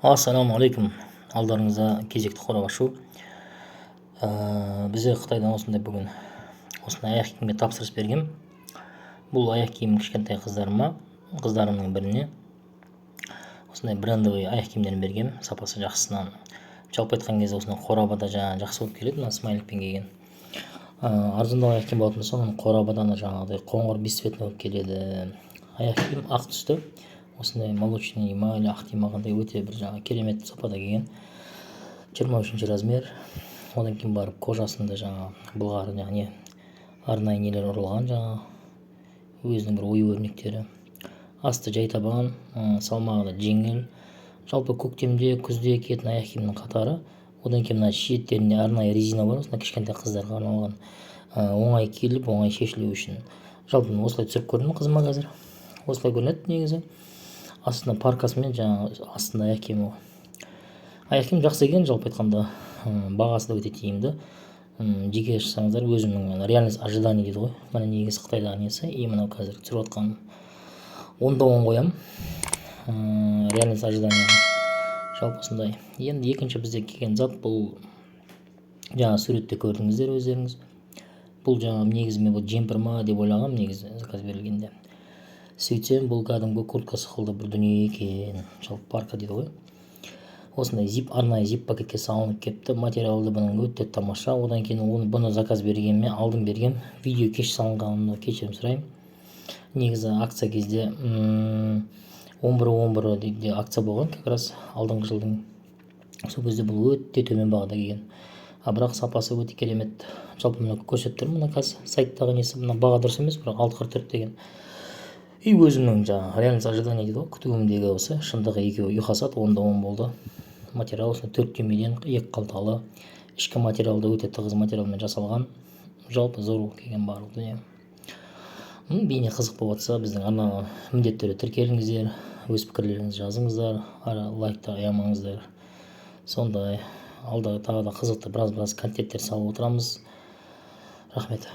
Ассаламу алейкум. Алдарыңызда кезекті қорап ашу. Бізде Қытайдан осындай бүгін осындай аяқ киімге тапсырыс берген. Бұл аяқ киім кішкентай қыздарымның біріне осындай брендовый аяқ киімдерін берген, сапасы жақсысынан. Жалпы айтқан кезде осындай қорабада жаңағы жақсы болып келеді, мына смайликпен келген. Арзандау аяқ киім болатын болса, оның қорабадан жаңағыдай қоңыр бесцветный болып келеді. Аяқ киім ақ түсті. Осындай молочный эмаль, ақ демағандай өте бір жаңа керемет сапада келген. 23 размер. Одан кейін барып кожасында жаңа былғары не арнайы нелер ұрылған, жаңа өзінің бір ою өрнектері. Асты жай табан, салмағы да жеңіл. Жалпы көктемде, күзде киетін аяқ киімнің қатары. Одан кейін мына шеттерінде арнайы резина бар, осындай кішкентай қыздарға арналған. Оңай киіліп, оңай шешілу үшін. Жалпы осылай түсіріп көрдім қызыма қазір. Осылай көрінеді негізі. Астында паркасымен жаңағы астында аяқ киімі. Аяқ киім жақсы екен, жалпы айтқанда бағасы да өте тиімді. Жеке шықсаңыздар, өзімнің реальность ожидание дейді ғой. Мына негізі Қытайдағы несі, и мынау қазір түсіріп отқан 10-10 қоям. Реальность ожидание. Жалпы осындай. Енді екінші бізде келген зат бұл жаңа суретте көрдіңіздер өздеріңіз. Бұл жаңа негізі бұл джемпер ма деп ойлағам негізі заказ берілгенде. Сөйтсем бұл кәдімгі куртка сықылды бір дүние екен. Жалпы парка дейді ғой. Осындай арнайы зип пакетке салынып кепті. Материалды бұның өте тамаша. Одан кейін бұны заказ бергенме алдым берген. Видео кеш салынғанымда кешірім сұраймын. Негізі акция кезде 11 дейді акция болған, как раз алдыңғы жылдың. Сол кезде бұл өте төмен бағада келген. Бірақ сапасы өте керемет. Жалпы мына көрсетіп тұрмын, мына қазір сайттағы несі, мына баға дұрыс емес, бірақ 6.44 деген. И өзімнің жаңағы реальность ожидание дейді ғой, күтуімдегі осы шындығы екеуі ұйқасады, 10-10 болды. Материал осындай 4 дюймеден 2 қалталы. Ішкі материалды өте тығыз материалмен жасалған. Жалпы зор келген барлық дүние. Бейне қызық болып жатса, біздің арнаған міндетті түрде тіркеліңіздер, өз пікірлеріңізді жазыңыздар, лайкты аямаңыздар. Сондай алдағы тағы да қызықты біраз контенттер салып отырамыз. Рахмет.